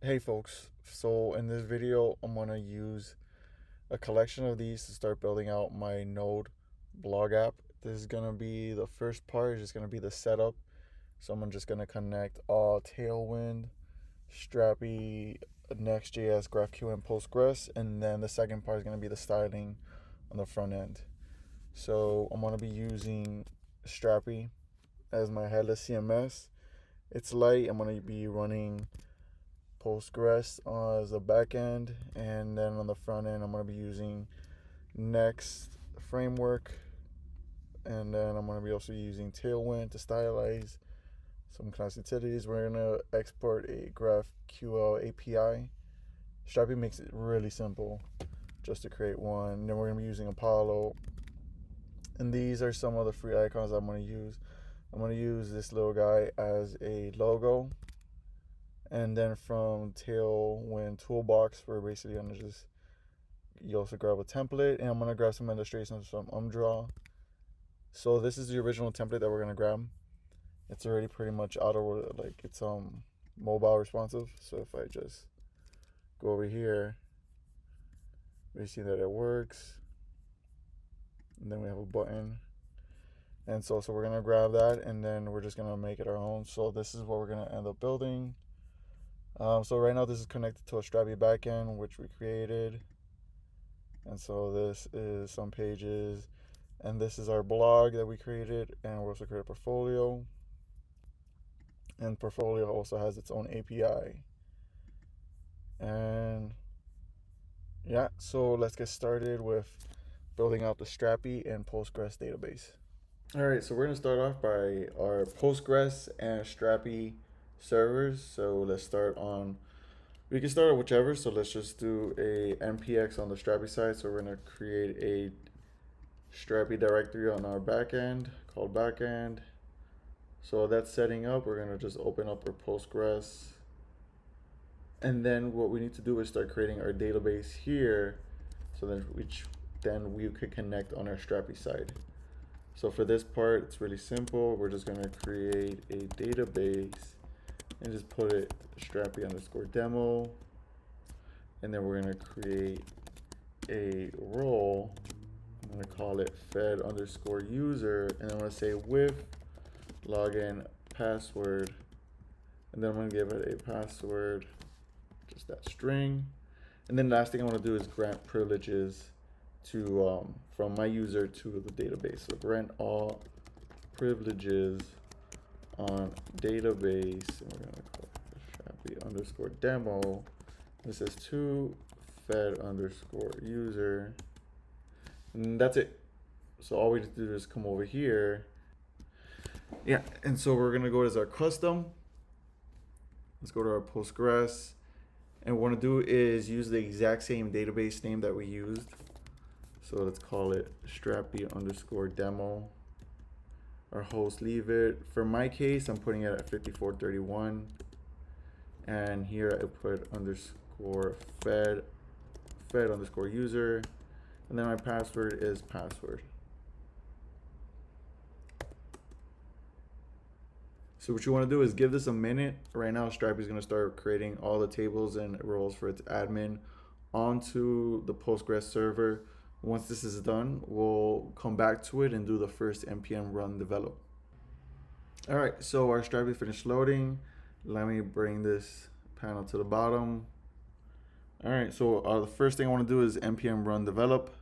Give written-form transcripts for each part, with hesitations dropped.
Hey folks, so in this video I'm going to use a collection of these to start building out my Node blog app. This is going to be the first part, is just going to be the setup. So I'm just going to connect all TailWind, Strapi, Next.js, GraphQL, and Postgres, and then the second part is going to be the styling on the front end. So I'm going to be using Strapi as my headless CMS. It's light. I'm going to be running Postgres as a backend, and then on the front end I'm going to be using Next framework, and then I'm going to be also using Tailwind to stylize some class utilities. We're going to export a GraphQL API. Strapi makes it really simple just to create one. And then we're going to be using Apollo, and these are some of the free icons I'm going to use. I'm going to use this little guy as a logo. And then from Tailwind Toolbox, we're basically going to you also grab a template, and I'm going to grab some illustrations from Umdraw. So this is the original template that we're going to grab. It's already pretty much it's mobile responsive. So if I just go over here, we see that it works. And then we have a button. And so we're going to grab that, and then we're just going to make it our own. So this is what we're going to end up building. So right now this is connected to a Strapi backend, which we created. And so this is some pages, and this is our blog that we created, and we also created a portfolio. And portfolio also has its own API. And yeah, so let's get started with building out the Strapi and Postgres database. All right, so we're gonna start off by our Postgres and Strapi servers. So let's start on, we can start on whichever. So let's just do a npx on the Strapi side. So we're gonna create a Strapi directory on our backend called backend. So that's setting up. We're gonna just open up our Postgres, and then what we need to do is start creating our database here, so then we could connect on our Strapi side. So for this part, it's really simple. We're just gonna create a database and just put it Strapi_demo, and then we're gonna create a role. I'm gonna call it fed_user, and I'm gonna say with login password, and then I'm gonna give it a password, just that string. And then last thing I want to do is grant privileges to from my user to the database. So grant all privileges on database, and we're gonna call it Strapi_demo. This is to fed_user, and that's it. So all we need to do is come over here. Yeah, and so we're gonna go as our custom. Let's go to our Postgres, and what we're gonna do is use the exact same database name that we used. So let's call it Strapi_demo. Our host, leave it. For my case, I'm putting it at 5431, and here I put _fed_user, and then my password is password. So what you want to do is give this a minute. Right now, Strapi is going to start creating all the tables and roles for its admin onto the Postgres server. Once this is done, we'll come back to it and do the first npm run develop. All right, so our Strapi finished loading. Let me bring this panel to the bottom. All right, so the first thing I want to do is npm run develop.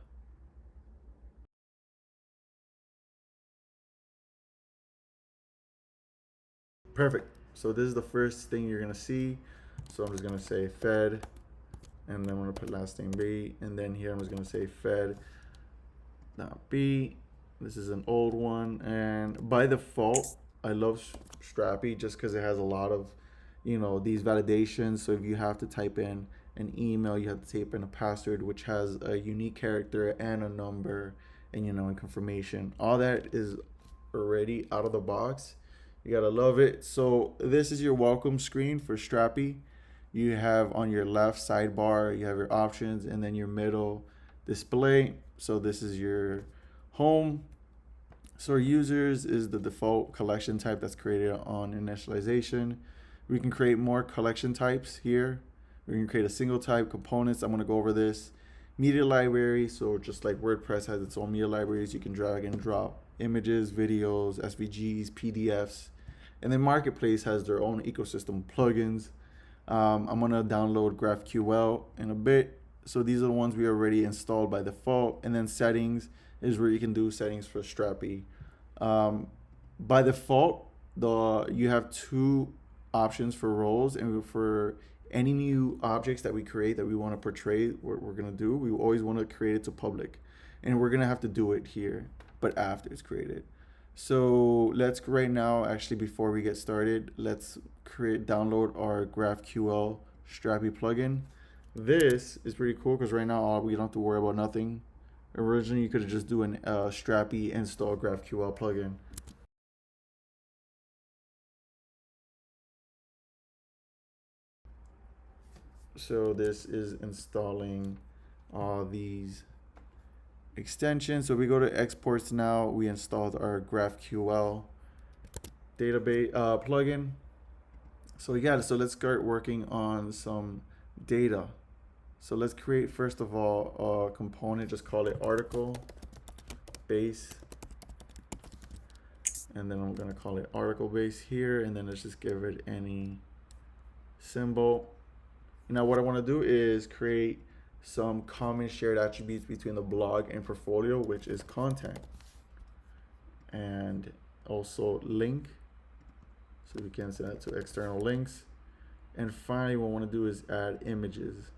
Perfect. So this is the first thing you're gonna see. So I'm just gonna say fed, and then I'm gonna put last name B, and then here I'm just gonna say fed.b. This is an old one, and by default, I love Strapi just because it has a lot of, these validations. So if you have to type in an email, you have to type in a password, which has a unique character and a number, and and confirmation. All that is already out of the box. You gotta love it. So this is your welcome screen for Strapi. You have on your left sidebar, you have your options, and then your middle display. So this is your home. So our users is the default collection type that's created on initialization. We can create more collection types here. We're going to create a single type components. I'm going to go over this. Media library, so just like WordPress has its own media libraries, you can drag and drop images, videos, SVGs, PDFs. And then Marketplace has their own ecosystem plugins. I'm going to download GraphQL in a bit. So these are the ones we already installed by default. And then settings is where you can do settings for Strapi. By default, you have two options for roles, and for any new objects that we create that we want to portray what we're going to do, we always want to create it to public. And we're going to have to do it here, but after it's created. So let's right now, actually before we get started, let's download our GraphQL Strapi plugin. This is pretty cool because right now we don't have to worry about nothing. Originally, you could have just do an Strapi install GraphQL plugin. So this is installing all these extensions. So we go to exports now. We installed our GraphQL database plugin. So yeah, so let's start working on some data. So let's create, first of all, a component, just call it article base. And then I'm going to call it article base here. And then let's just give it any symbol. Now what I want to do is create some common shared attributes between the blog and portfolio, which is content. And also link. So we can send that to external links. And finally, what I want to do is add images.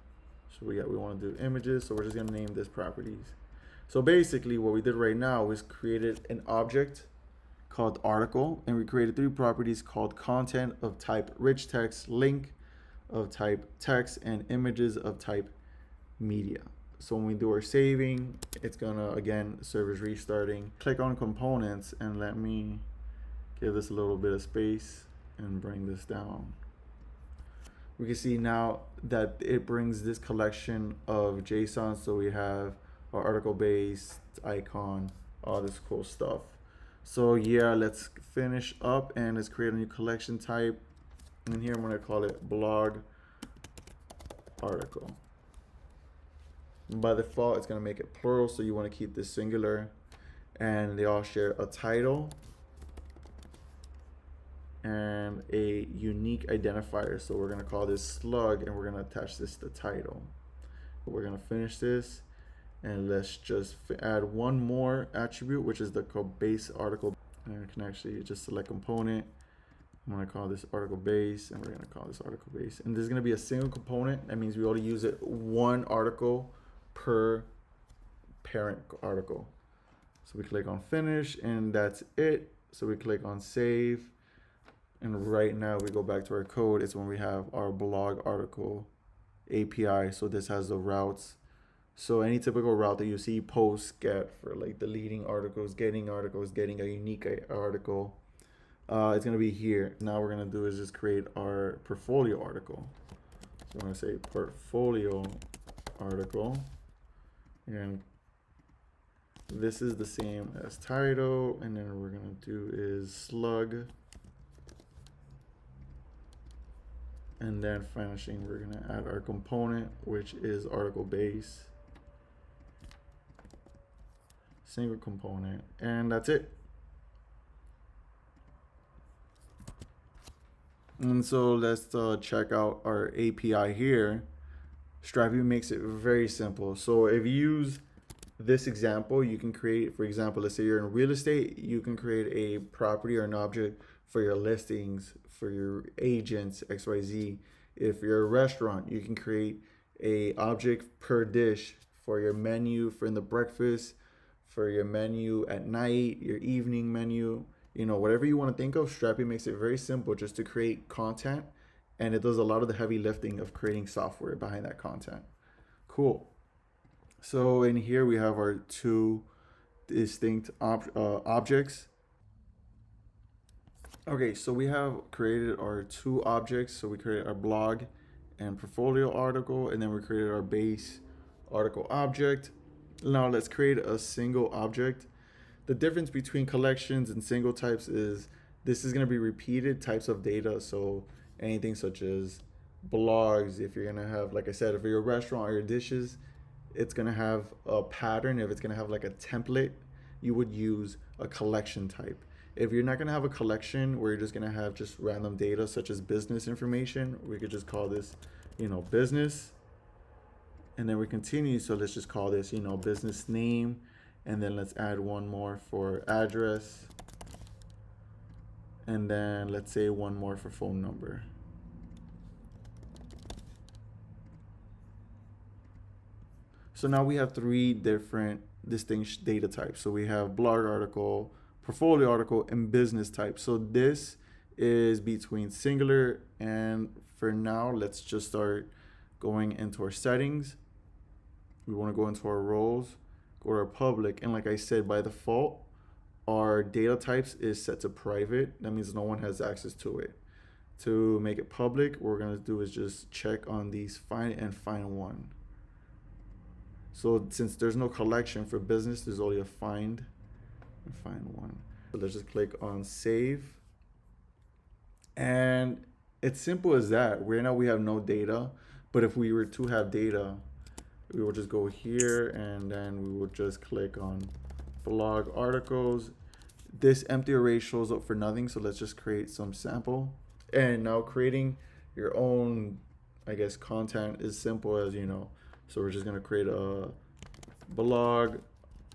So we want to do images. So we're just going to name this properties. So basically what we did right now is created an object called article, and we created three properties called content of type rich text, link of type text, and images of type media. So when we do our saving, it's gonna, again, server's restarting. Click on components and let me give this a little bit of space and bring this down. We can see now that it brings this collection of JSON. So we have our article base, icon, all this cool stuff. So yeah, let's finish up and let's create a new collection type. And here I'm going to call it blog article. By default, it's going to make it plural, so you want to keep this singular. And they all share a title and a unique identifier. So we're going to call this slug, and we're going to attach this to title. We're going to finish this, and let's just add one more attribute, which is the base article. And we can actually just select component. I'm going to call this article base, and we're going to call this article base. And this is going to be a single component. That means we only use it one article per parent article. So we click on finish, and that's it. So we click on save. And right now we go back to our code. It's when we have our blog article API. So this has the routes. So any typical route that you see post get for like deleting articles, getting a unique article, it's going to be here. Now we're going to do is just create our portfolio article. So I'm going to say portfolio article. And this is the same as title. And then what we're going to do is slug. And then finishing, we're going to add our component, which is article base. Single component. And that's it. And so let's check out our API here. Strapi makes it very simple. So if you use this example, you can create, for example, let's say you're in real estate, you can create a property or an object for your listings, for your agents, XYZ. If you're a restaurant, you can create a object per dish for your menu, for in the breakfast, for your menu at night, your evening menu. You know, whatever you want to think of, Strapi makes it very simple just to create content, and it does a lot of the heavy lifting of creating software behind that content. Cool. So in here we have our two distinct objects. Okay, so we have created our two objects. So we created our blog and portfolio article, and then we created our base article object. Now let's create a single object. The difference between collections and single types is this is going to be repeated types of data. So anything such as blogs, if you're gonna have, like I said, if you're a restaurant or your dishes, it's gonna have a pattern. If it's gonna have like a template, you would use a collection type. If you're not gonna have a collection where you're just gonna have just random data such as business information, we could just call this, business. And then we continue, so let's just call this, business name. And then let's add one more for address. And then let's say one more for phone number. So now we have three different distinct data types. So we have blog article, portfolio article, and business type. So this is between singular, and for now, let's just start going into our settings. We want to go into our roles, go to our public, and like I said, by default, our data types is set to private. That means no one has access to it. To make it public, what we're gonna do is just check on these find and find one. So since there's no collection for business, there's only a find and find one. So let's just click on save. And it's simple as that. Right now we have no data, but if we were to have data, we will just go here and then we will just click on blog articles. This empty array shows up for nothing, so let's just create some sample. And now creating your own, I guess, content is simple as, so we're just gonna create a blog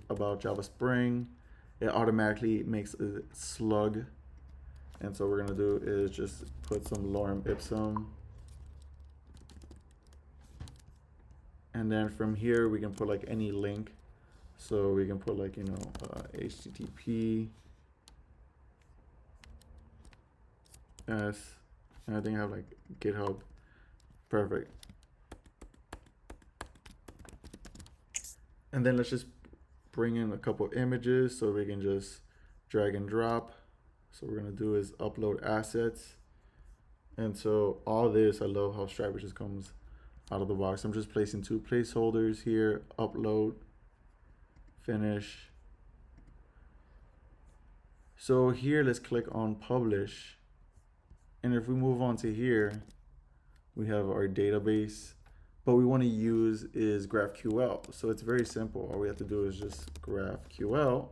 about Java Spring. It automatically makes a slug. And so what we're gonna do is just put some lorem ipsum. And then from here, we can put like any link. So we can put like, HTTP. And I think I have like GitHub. Perfect. And then let's just bring in a couple images so we can just drag and drop. So what we're gonna do is upload assets. And so all this, I love how Strapi just comes out of the box. I'm just placing two placeholders here, upload, finish. So here, let's click on publish. And if we move on to here, we have our database. But we want to use is GraphQL. So it's very simple. All we have to do is just GraphQL.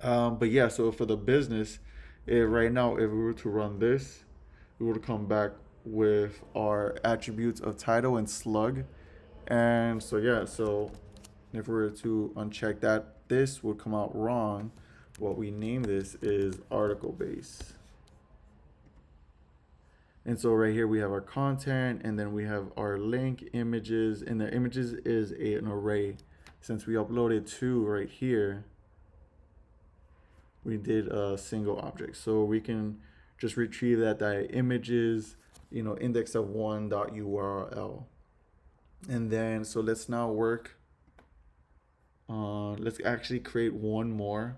But yeah, so for the business, right now, if we were to run this, we would come back with our attributes of title and slug. And so yeah, so if we were to uncheck that, this would come out wrong. What we name this is article base. And so right here we have our content, and then we have our link, images, and the images is an array. Since we uploaded two right here, we did a single object. So we can just retrieve that images, index of one.url. And then, so let's now work on, let's actually create one more.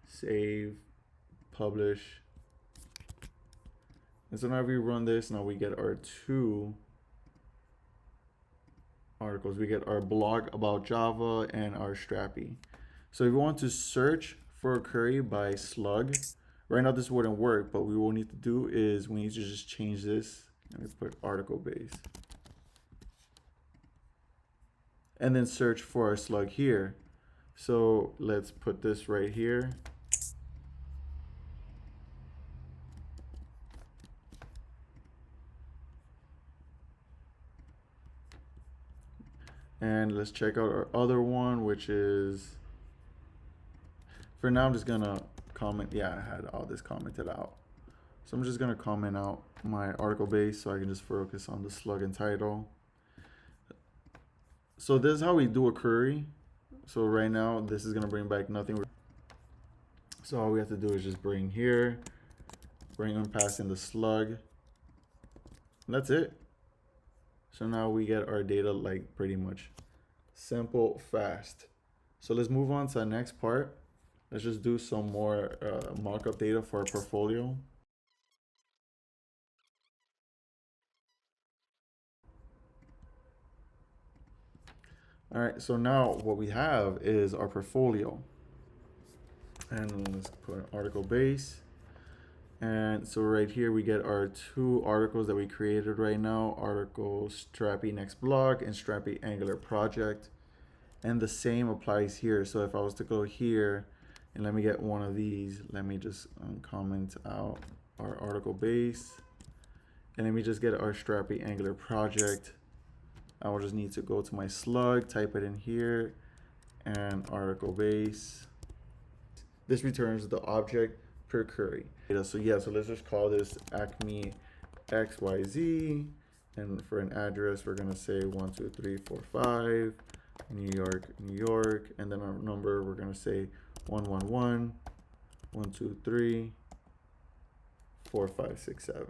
Save, publish. And so now we run this, now we get our two articles. We get our blog about Java and our Strapi. So if we want to search for a query by slug, right now this wouldn't work, but what we will need to do is we need to just change this and we put article base. And then search for our slug here. So let's put this right here. And let's check out our other one, which is, for now I'm just gonna comment, yeah, I had all this commented out. So I'm just gonna comment out my article base so I can just focus on the slug and title. So this is how we do a query. So right now, this is gonna bring back nothing. So all we have to do is just bring here, bring and pass in the slug. And that's it. So now we get our data like pretty much simple, fast. So let's move on to the next part. Let's just do some more markup data for our portfolio. All right, so now what we have is our portfolio. And let's put an article base. And so right here we get our two articles that we created right now, article Strapi Next Blog and Strapi Angular Project. And the same applies here. So if I was to go here and let me get one of these, let me just comment out our article base. And let me just get our Strapi Angular Project. I will just need to go to my slug, type it in here, and article base. This returns the object per query. So yeah, so let's just call this Acme XYZ, and for an address we're gonna say 12345 New York, New York, and then our number we're gonna say 111 123 4567.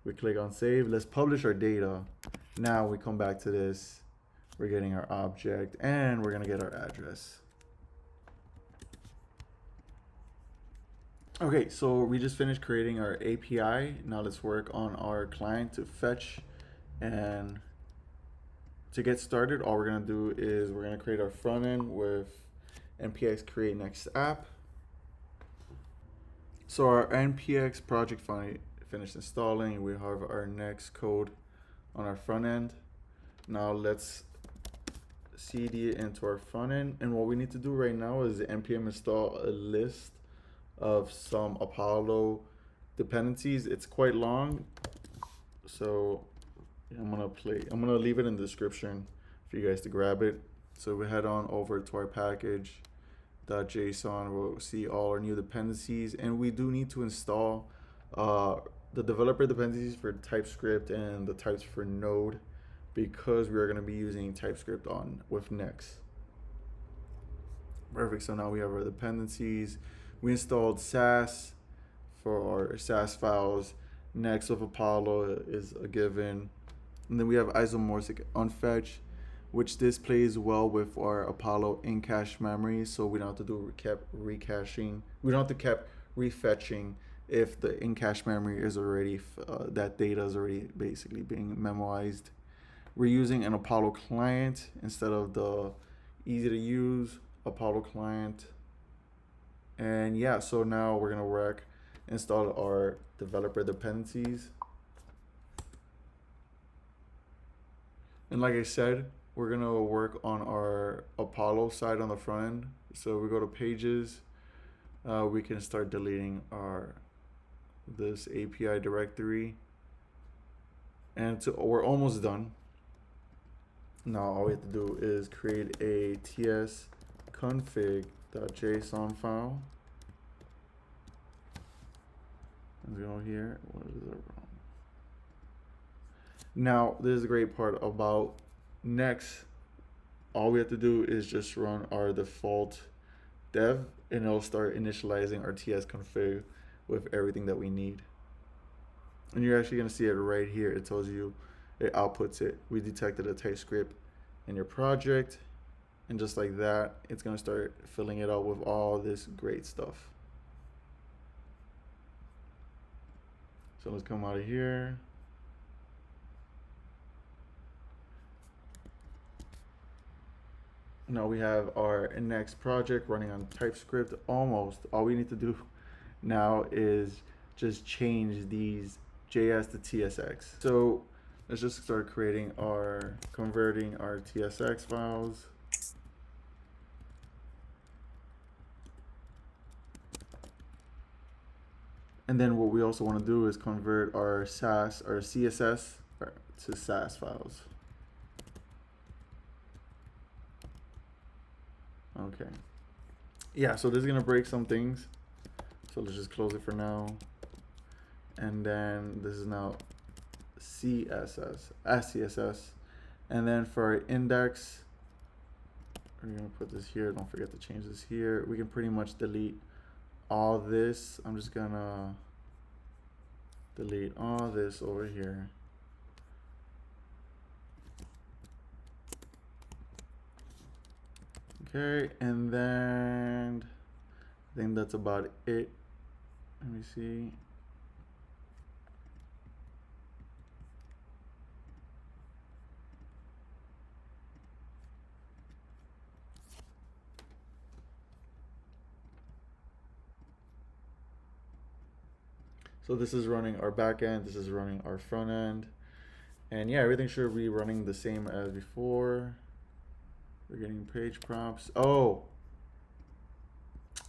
We click on save. Let's publish our data. Now we come back to this. We're getting our object and we're gonna get our address. Okay, so we just finished creating our API. Now let's work on our client to fetch. And to get started, all we're gonna do is we're gonna create our front end with npx create next app. So our npx project finally finished installing. We have our next code on our front end. Now let's cd it into our front end. And what we need to do right now is npm install a list of some Apollo dependencies. It's quite long, so I'm gonna leave it in the description for you guys to grab it. So we head on over to our package.json. We'll see all our new dependencies, and we do need to install the developer dependencies for TypeScript and the types for Node, because we are going to be using TypeScript with Next. Perfect. So now we have our dependencies. We installed Sass for our Sass files. Next with Apollo is a given. And then we have isomorphic unfetch, which this plays well with our Apollo in cache memory. So we don't have to do recaching. We don't have to keep refetching if the in cache memory is already, that data is already basically being memoized. We're using an Apollo client instead of the easy to use Apollo client. And yeah, so now we're gonna install our developer dependencies. And like I said, we're gonna work on our Apollo side on the front end. So we go to pages, we can start deleting this API directory. And so we're almost done. Now all we have to do is create a tsconfig.json file. Let's go here. What is it wrong? Now this is the great part about Next. All we have to do is just run our default dev, and it'll start initializing our tsconfig with everything that we need. And you're actually going to see it right here. It tells you, it outputs it. We detected a TypeScript in your project, and just like that, it's going to start filling it out with all this great stuff. So let's come out of here. Now we have our Next project running on TypeScript. Almost all we need to do now is just change these JS to TSX. So let's just start converting our TSX files. And then what we also want to do is convert our CSS to Sass files. Okay. Yeah, so this is gonna break some things. So let's just close it for now. And then this is now SCSS. And then for our index, we're gonna put this here. Don't forget to change this here. We can pretty much delete all this. I'm just gonna delete all this over here. Okay, and then I think that's about it. Let me see. So this is running our back end, this is running our front end. And yeah, everything should be running the same as before. We're getting page prompts. Oh,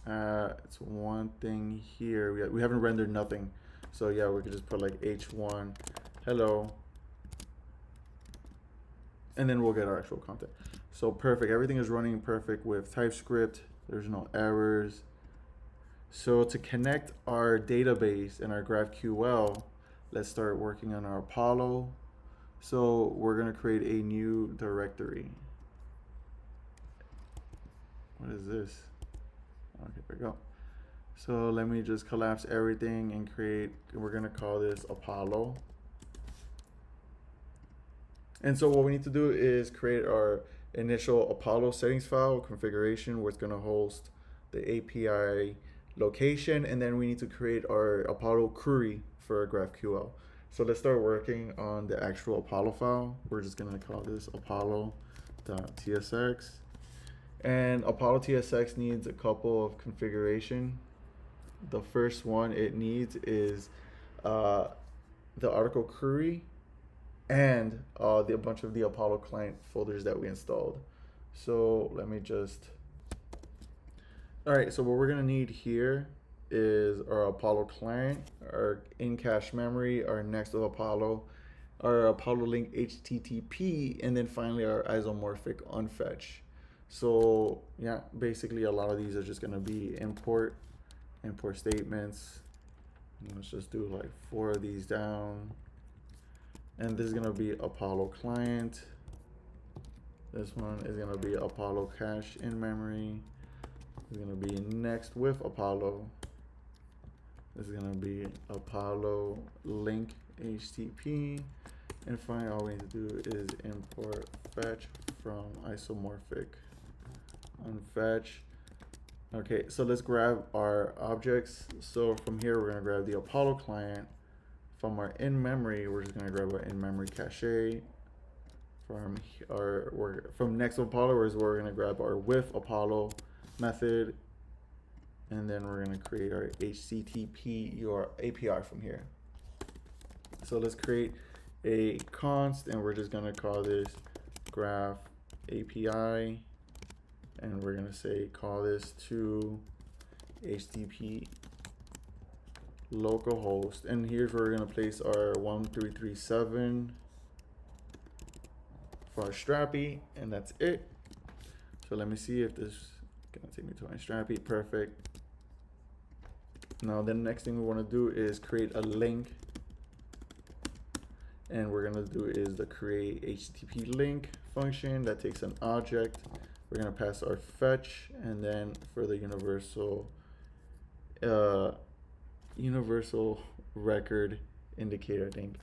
it's one thing here. We haven't rendered nothing. So yeah, we could just put like h1, hello. And then we'll get our actual content. So perfect, everything is running perfect with TypeScript. There's no errors. So to connect our database and our GraphQL, let's start working on our Apollo. So we're gonna create a new directory. What is this? Okay, there we go. So let me just collapse everything and we're gonna call this Apollo. And so what we need to do is create our initial Apollo settings file configuration where it's gonna host the API location, and then we need to create our Apollo query for GraphQL. So let's start working on the actual Apollo file. We're just gonna call this apollo.tsx. And Apollo TSX needs a couple of configuration. The first one it needs is the article query and a bunch of the Apollo client folders that we installed. So let me just, all right, so what we're gonna need here is our Apollo client, our in-cache memory, our next of Apollo, our Apollo link HTTP, and then finally our isomorphic unfetch. So yeah, basically a lot of these are just gonna be import statements. Let's just do like 4 of these down. And this is gonna be Apollo client. This one is gonna be Apollo cache in memory. It's gonna be next with Apollo. This is gonna be Apollo link HTTP. And finally, all we need to do is import fetch from isomorphic unfetch. Okay, so let's grab our objects. So from here, we're gonna grab the Apollo client. From our in-memory, we're just gonna grab our in-memory cache. From next Apollo is where we're gonna grab our with Apollo method, and then we're gonna create our HTTP API from here. So let's create a const, and we're just gonna call this graph API, and we're gonna say call this to HTTP localhost, and here's where we're gonna place our 1337 for our Strapi, and that's it. So let me see if this is gonna take me to my Strapi. Perfect. Now the next thing we want to do is create a link, and we're gonna do is the create HTTP link function that takes an object. We're gonna pass our fetch, and then for the universal record indicator, I think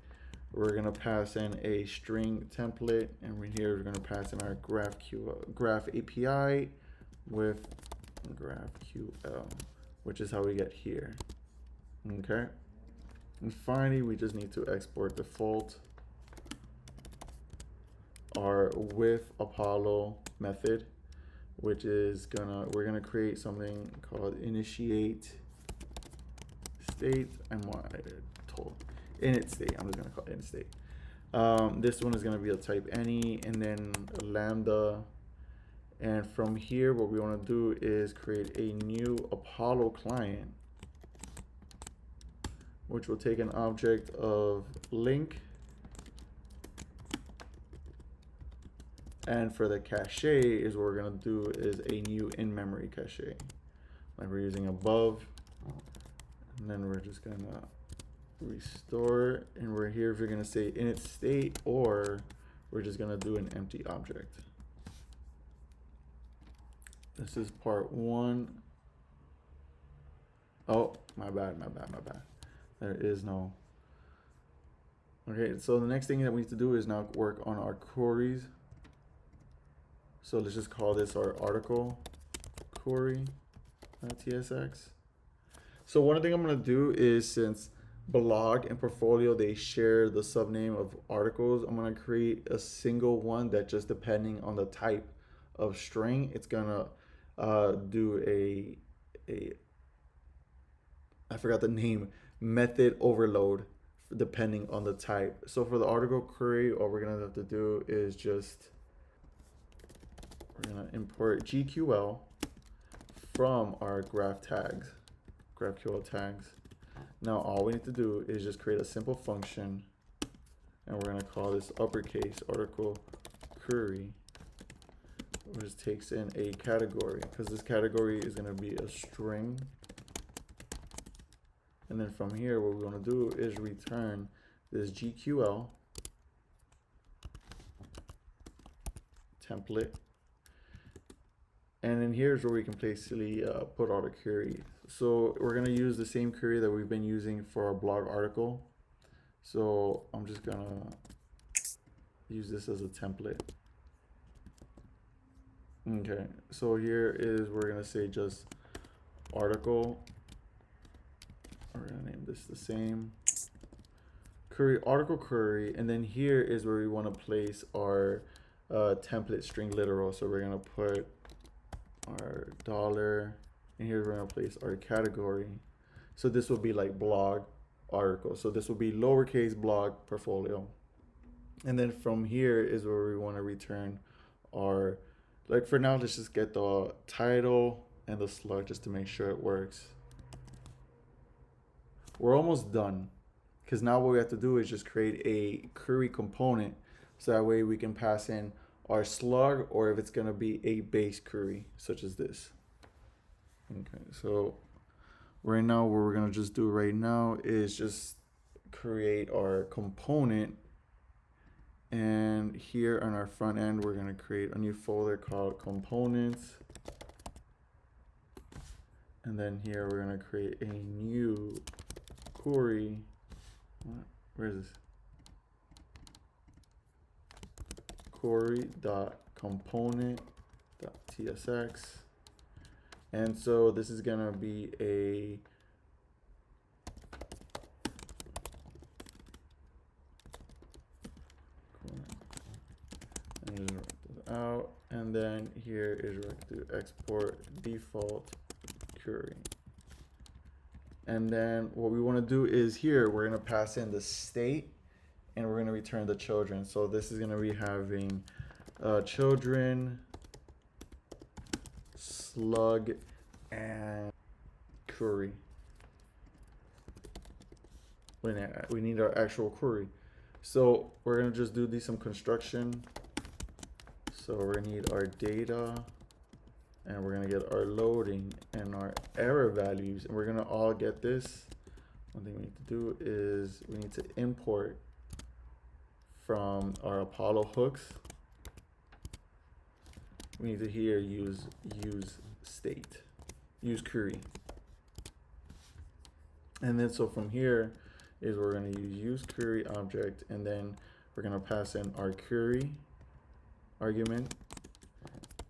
we're gonna pass in a string template, and right here we're gonna pass in our graph API with GraphQL, which is how we get here. Okay, and finally we just need to export default our with Apollo method, which is we're gonna create something called initiate state and init state. I'm just gonna call it init state. This one is gonna be a type any, and then a lambda. And from here, what we want to do is create a new Apollo client, which will take an object of link. And for the cache is what we're gonna do is a new in-memory cache, like we're using above. And then we're just gonna restore, and we're here if you're gonna say init state, or we're just gonna do an empty object. This is part 1. Oh, my bad. There is no. Okay, so the next thing that we need to do is now work on our queries. So let's just call this our article query.tsx. So one thing I'm gonna do is, since blog and portfolio, they share the subname of articles, I'm gonna create a single one that, just depending on the type of string, it's gonna do I forgot the name, method overload depending on the type. So for the article query, all we're gonna have to do is we're gonna import GQL from our GraphQL tags. Now all we need to do is just create a simple function, and we're gonna call this uppercase article query, which takes in a category, because this category is gonna be a string. And then from here, what we want to do is return this GQL template. And then here's where we can basically put all the queries. So we're going to use the same query that we've been using for our blog article. So I'm just going to use this as a template. Okay, so here is, we're going to say just article. We're going to name this the same. Query, article query, and then here is where we want to place our template string literal. So we're going to put our $, and here we're going to place our category. So this will be like blog article. So this will be lowercase blog portfolio. And then from here is where we want to return our, like for now, let's just get the title and the slug just to make sure it works. We're almost done, because now what we have to do is just create a query component, so that way we can pass in our slug, or if it's going to be a base query such as this. Okay, so right now what we're going to just do right now is just create our component, and here on our front end we're going to create a new folder called components, and then here we're going to create a new query. Where is this? Query.component.tsx. And so this is gonna be a out, and then here is where I do export default query. And then what we want to do is here, we're going to pass in the state, and we're going to return the children. So this is going to be having children, slug, and query. We need our actual query. So we're going to just do some construction. So we're going to need our data, and we're going to get our loading and our error values, and we're going to all get this. One thing we need to do is we need to import from our Apollo hooks. We need to here use state, use query. And then so from here is we're going to use query object, and then we're going to pass in our query argument.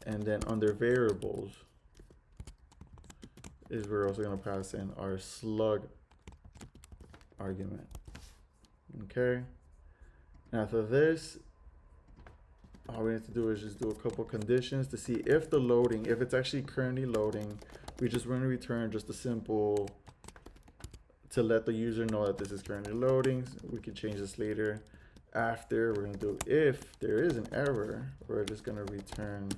And then under variables is we're also going to pass in our slug argument. Okay. Now for this, all we need to do is just do a couple conditions to see if the loading, if it's actually currently loading. We just want to return just a simple to let the user know that this is currently loading. We can change this later. After, we're going to do if there is an error, we're just going to return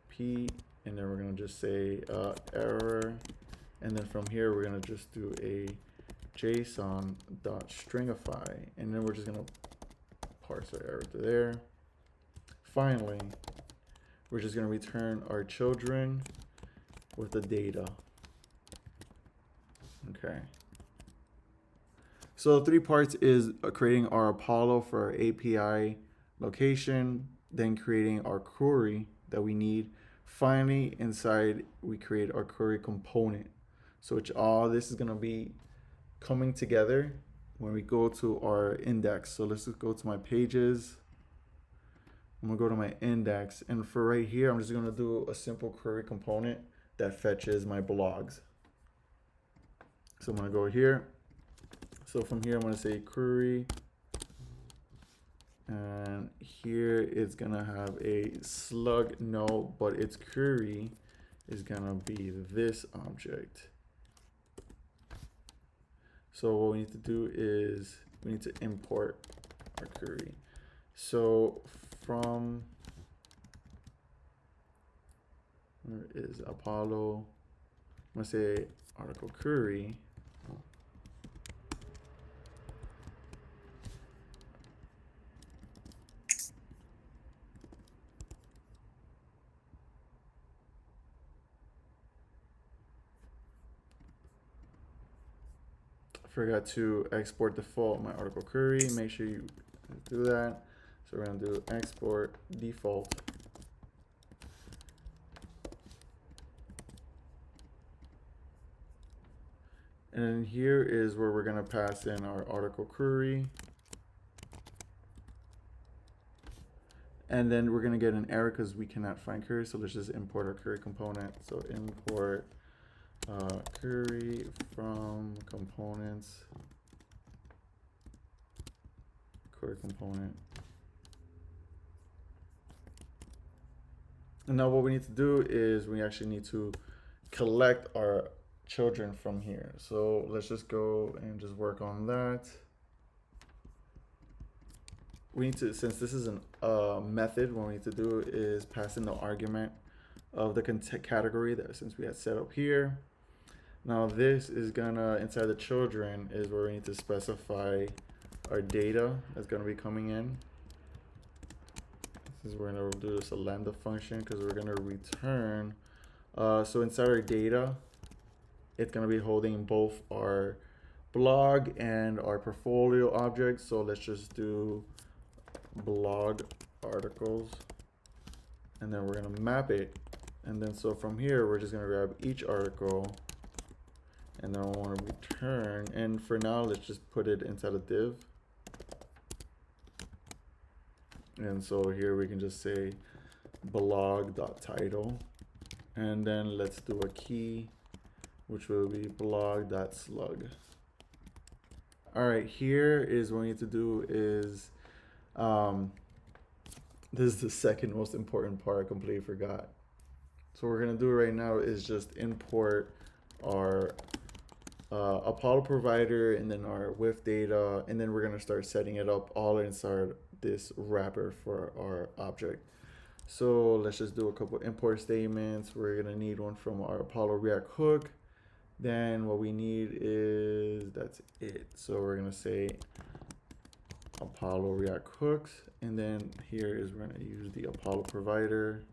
P, and then we're going to just say error, and then from here we're going to just do a JSON.stringify, and then we're just going to parse our error to there. Finally, we're just going to return our children with the data. Okay. So 3 parts is creating our Apollo for our API location, then creating our query that we need. Finally, inside we create our query component. So which all this is going to be coming together when we go to our index. So let's just go to my pages. I'm going to go to my index, and for right here, I'm just going to do a simple query component that fetches my blogs. So I'm going to go here. So from here, I'm going to say query, and here it's going to have a slug node, but its query is going to be this object. So what we need to do is we need to import our query. So from, where is Apollo? I'm gonna say article query. Forgot to export default my article query. Make sure you do that. So we're gonna do export default. And then here is where we're gonna pass in our article query. And then we're gonna get an error because we cannot find query. So let's just import our query component. So import query from components, query component. And now what we need to do is we actually need to collect our children from here. So let's just go and just work on that. We need to, since this is a method, what we need to do is pass in the argument of the category that since we had set up here. Now this is gonna, inside the children is where we need to specify our data that's gonna be coming in. This is we're gonna do this a lambda function because we're gonna return. So inside our data, it's gonna be holding both our blog and our portfolio objects. So let's just do blog articles, and then we're gonna map it. And then so from here, we're just gonna grab each article, and then I want to return. And for now, let's just put it inside a div. And so here we can just say blog.title, and then let's do a key, which will be blog.slug. All right, here is what we need to do is, this is the second most important part I completely forgot. So what we're gonna do right now is just import our Apollo provider and then our with data, and then we're gonna start setting it up all inside this wrapper for our object. So let's just do a couple import statements. We're gonna need one from our Apollo React hook. Then what we need is, that's it. So we're gonna say Apollo React hooks, and then here is we're gonna use the Apollo provider.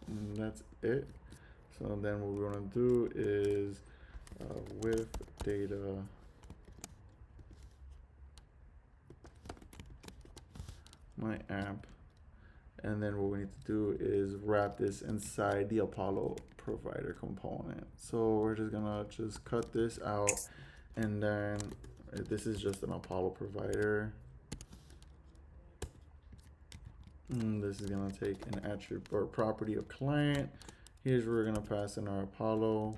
And that's it. So then what we want to do is with data my app, and then what we need to do is wrap this inside the Apollo provider component. So we're just gonna cut this out, and then this is just an Apollo provider. This is gonna take an attribute or property of client. Here's where we're gonna pass in our Apollo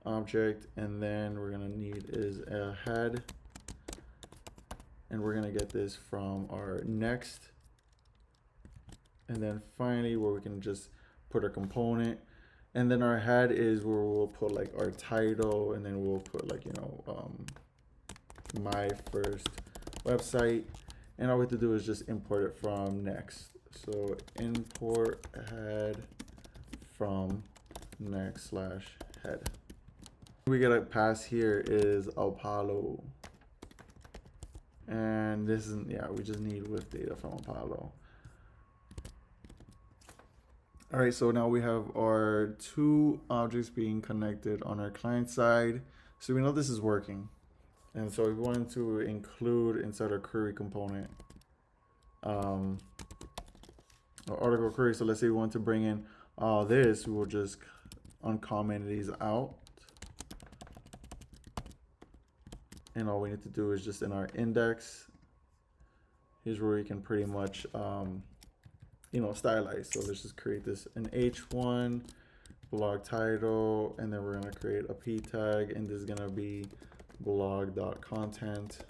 object, and then we're gonna need is a head, and we're gonna get this from our next. And then finally, where we can just put a component, and then our head is where we'll put like our title, and then we'll put like, you know, my first website. And all we have to do is just import it from Next. So import head from next/head. We gotta pass here is Apollo. And this is, yeah, we just need with data from Apollo. All right, so now we have our two objects being connected on our client side. So we know this is working. And so we wanted to include inside our query component our article query. So let's say we want to bring in this, we will just uncomment these out. And all we need to do is just in our index, here's where we can pretty much stylized. So let's just create this an h1 blog title, and then we're gonna create a p tag, and this is gonna be blog.content,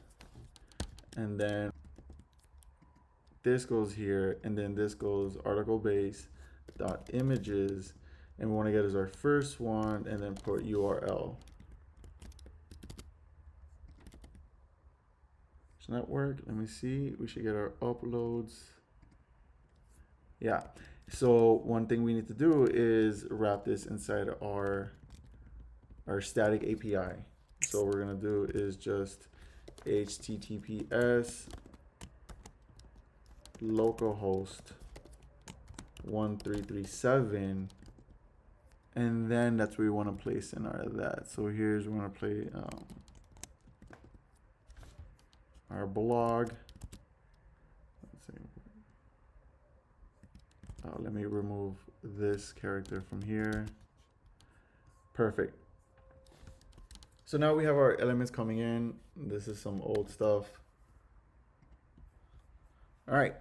and then this goes here, and then this goes article base dot images, and we want to get as our first one, and then put URL. Does that work? Let me see. We should get our uploads. Yeah. So one thing we need to do is wrap this inside our static API. So what we're gonna do is just HTTPS localhost 1337, and then that's where we want to place in that. So here's we want to play our blog. Let's see. Let me remove this character from here. Perfect. So now we have our elements coming in. This is some old stuff. All right.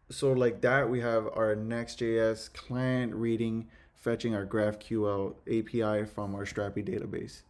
So like that, we have our Next.js client reading, fetching our GraphQL API from our Strapi database.